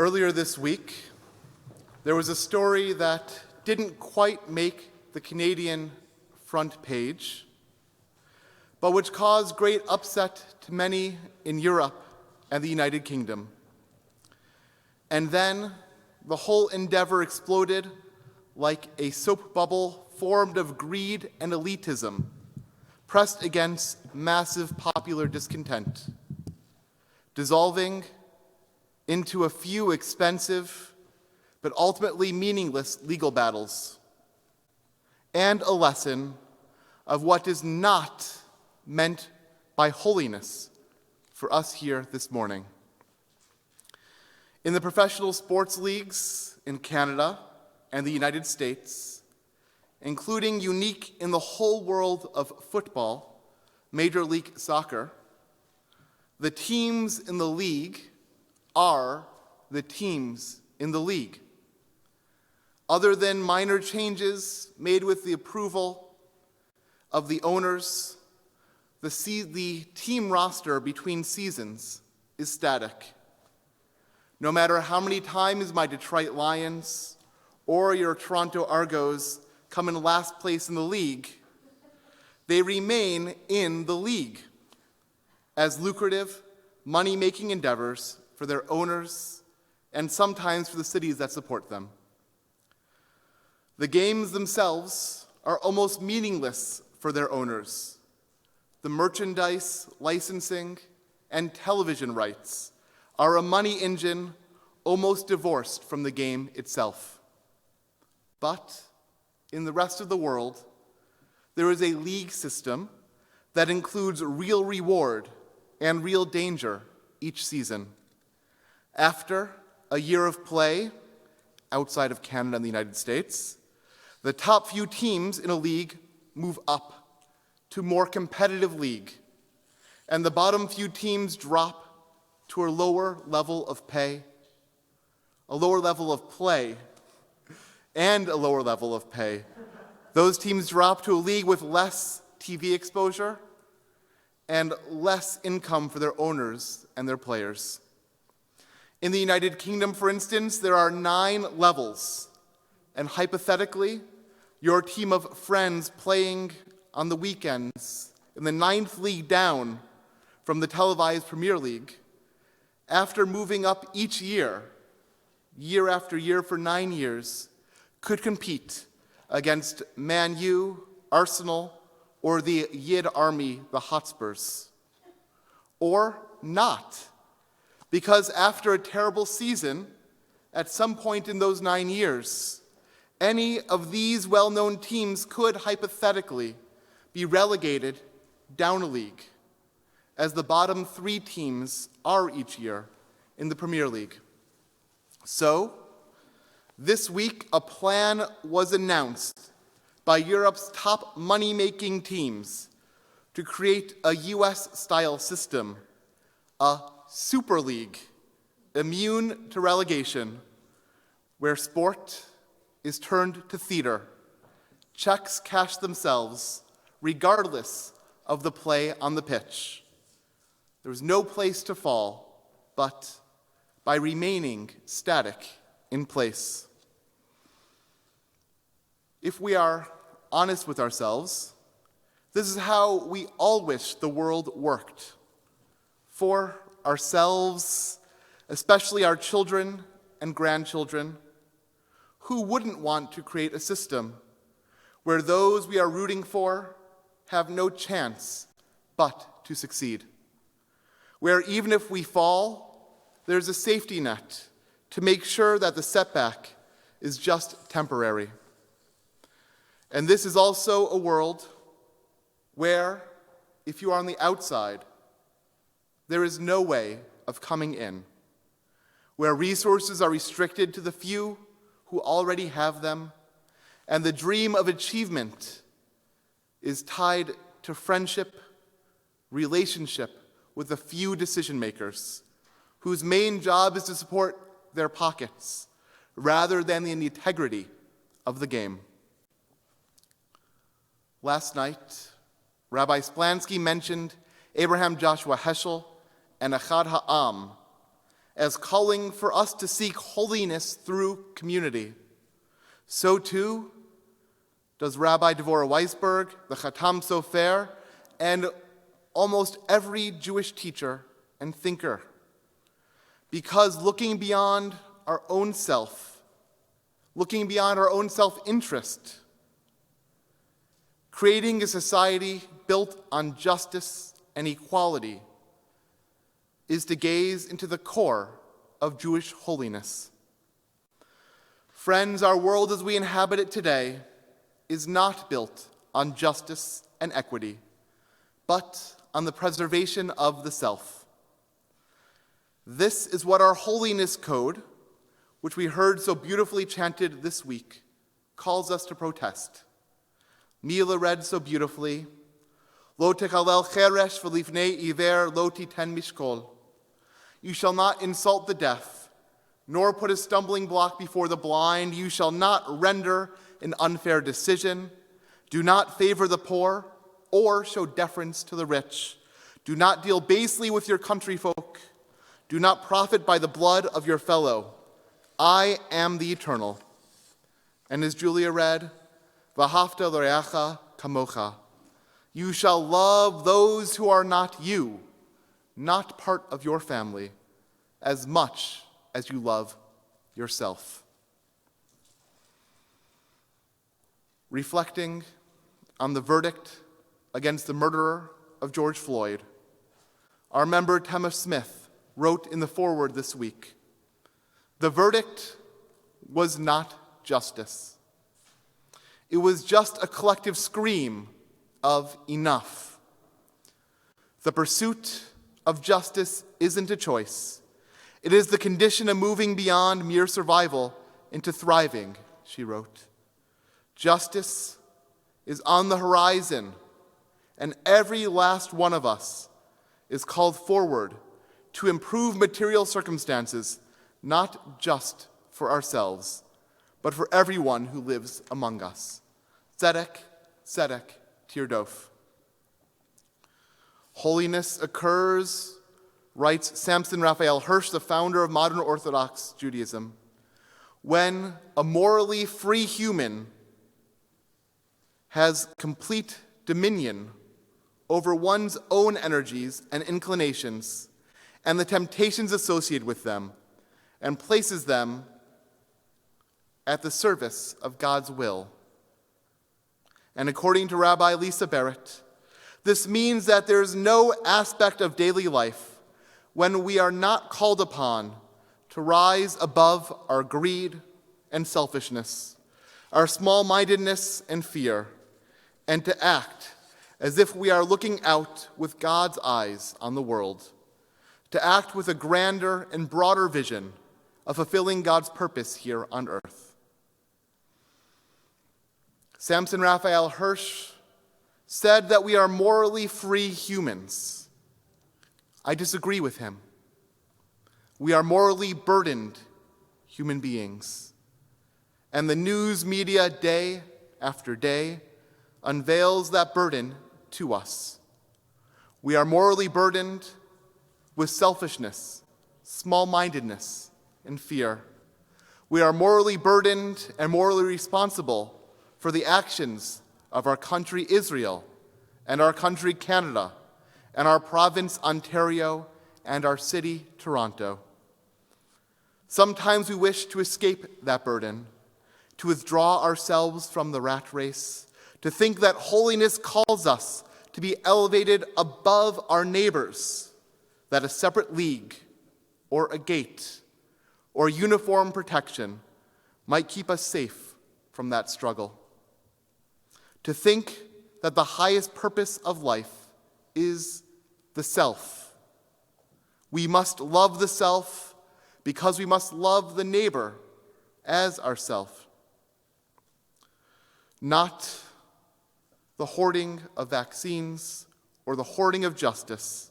Earlier this week, there was a story that didn't quite make the Canadian front page, but which caused great upset to many in Europe and the United Kingdom. And then the whole endeavor exploded like a soap bubble formed of greed and elitism, pressed against massive popular discontent, dissolving into a few expensive but ultimately meaningless legal battles, and a lesson of what is not meant by holiness for us here this morning. In the professional sports leagues in Canada and the United States, including unique in the whole world of football, Major League Soccer, the teams in the league are the teams in the league. Other than minor changes made with the approval of the owners, the team roster between seasons is static. No matter how many times my Detroit Lions or your Toronto Argos come in last place in the league, they remain in the league as lucrative, money-making endeavors for their owners and sometimes for the cities that support them. The games themselves are almost meaningless for their owners. The merchandise, licensing, and television rights are a money engine almost divorced from the game itself. But in the rest of the world, there is a league system that includes real reward and real danger each season. After a year of play, outside of Canada and the United States, the top few teams in a league move up to more competitive league, and the bottom few teams drop to a lower level of pay, a lower level of play, and a lower level of pay. Those teams drop to a league with less TV exposure and less income for their owners and their players. In the United Kingdom, for instance, there are 9 levels, and hypothetically, your team of friends playing on the weekends in the 9th league down from the televised Premier League, after moving up each year, year after year for 9 years, could compete against Man U, Arsenal, or the Yid Army, the Hotspurs. Or not, because after a terrible season, at some point in those 9 years, any of these well-known teams could hypothetically be relegated down a league, as the bottom 3 teams are each year in the Premier League. So, this week, a plan was announced by Europe's top money-making teams to create a US-style system, a super league, immune to relegation, where sport is turned to theater, checks cash themselves, regardless of the play on the pitch. There is no place to fall, but by remaining static in place. If we are honest with ourselves, this is how we all wish the world worked. For ourselves, especially our children and grandchildren, who wouldn't want to create a system where those we are rooting for have no chance but to succeed? Where even if we fall, there's a safety net to make sure that the setback is just temporary. And this is also a world where, if you are on the outside, there is no way of coming in, where resources are restricted to the few who already have them, and the dream of achievement is tied to friendship, relationship with a few decision makers whose main job is to support their pockets rather than the integrity of the game. Last night, Rabbi Splansky mentioned Abraham Joshua Heschel and Echad Ha'am as calling for us to seek holiness through community, so too does Rabbi Devorah Weisberg, the Chatam Sofer, and almost every Jewish teacher and thinker. Because looking beyond our own self, looking beyond our own self-interest, creating a society built on justice and equality is to gaze into the core of Jewish holiness. Friends, our world as we inhabit it today is not built on justice and equity, but on the preservation of the self. This is what our holiness code, which we heard so beautifully chanted this week, calls us to protest. Mila read so beautifully, Lo techalel cheresh v'lifnei iver lo titen mishkol. You shall not insult the deaf, nor put a stumbling block before the blind. You shall not render an unfair decision. Do not favor the poor or show deference to the rich. Do not deal basely with your countryfolk. Do not profit by the blood of your fellow. I am the eternal. And as Julia read, V'ahavta l'reacha kamocha. You shall love those who are not you, not part of your family, as much as you love yourself. Reflecting on the verdict against the murderer of George Floyd, our member Tema Smith wrote in the foreword this week, the verdict was not justice. It was just a collective scream of enough. The pursuit of justice isn't a choice. It is the condition of moving beyond mere survival into thriving, she wrote. Justice is on the horizon, and every last one of us is called forward to improve material circumstances, not just for ourselves, but for everyone who lives among us. Tzedek, tzedek, tirdof. Holiness occurs, writes Samson Raphael Hirsch, the founder of modern Orthodox Judaism, when a morally free human has complete dominion over one's own energies and inclinations and the temptations associated with them, and places them at the service of God's will. And according to Rabbi Lisa Barrett, this means that there is no aspect of daily life when we are not called upon to rise above our greed and selfishness, our small-mindedness and fear, and to act as if we are looking out with God's eyes on the world, to act with a grander and broader vision of fulfilling God's purpose here on earth. Samson Raphael Hirsch said that we are morally free humans. I disagree with him. We are morally burdened human beings. And the news media day after day unveils that burden to us. We are morally burdened with selfishness, small-mindedness, and fear. We are morally burdened and morally responsible for the actions of our country Israel, and our country Canada, and our province Ontario, and our city Toronto. Sometimes we wish to escape that burden, to withdraw ourselves from the rat race, to think that holiness calls us to be elevated above our neighbors, that a separate league, or a gate, or uniform protection might keep us safe from that struggle. To think that the highest purpose of life is the self. We must love the self because we must love the neighbor as ourself. Not the hoarding of vaccines or the hoarding of justice,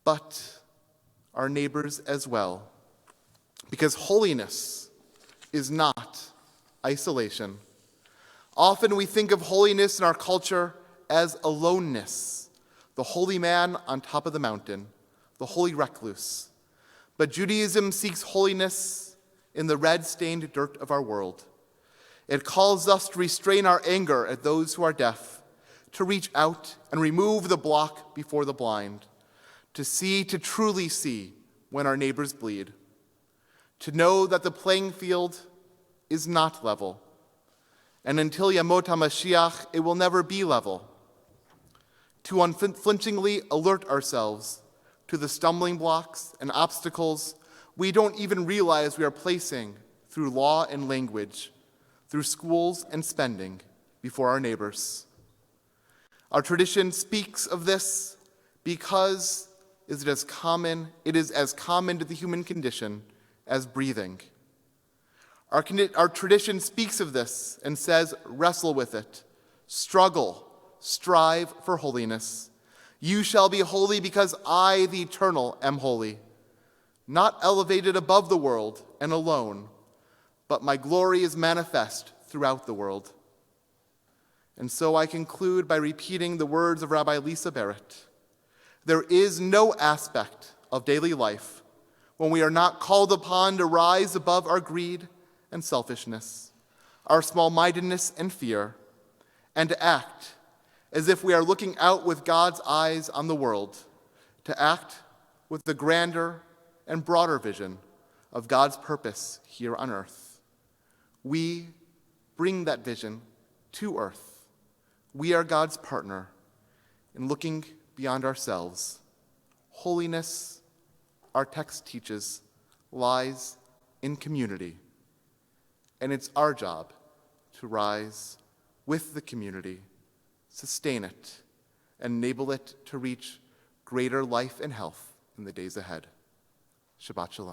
but our neighbors as well. Because holiness is not isolation. Often we think of holiness in our culture as aloneness, the holy man on top of the mountain, the holy recluse. But Judaism seeks holiness in the red-stained dirt of our world. It calls us to restrain our anger at those who are deaf, to reach out and remove the block before the blind, to truly see when our neighbors bleed, to know that the playing field is not level, and until Yamot HaMashiach, it will never be level, to unflinchingly alert ourselves to the stumbling blocks and obstacles we don't even realize we are placing through law and language, through schools and spending before our neighbors. Our tradition speaks of this because it is as common to the human condition as breathing. Our tradition speaks of this and says, wrestle with it, struggle, strive for holiness. You shall be holy because I, the Eternal, am holy. Not elevated above the world and alone, but my glory is manifest throughout the world. And so I conclude by repeating the words of Rabbi Lisa Barrett. There is no aspect of daily life when we are not called upon to rise above our greed and selfishness, our small-mindedness and fear, and to act as if we are looking out with God's eyes on the world, to act with the grander and broader vision of God's purpose here on earth. We bring that vision to earth. We are God's partner in looking beyond ourselves. Holiness, our text teaches, lies in community. And it's our job to rise with the community, sustain it, and enable it to reach greater life and health in the days ahead. Shabbat Shalom.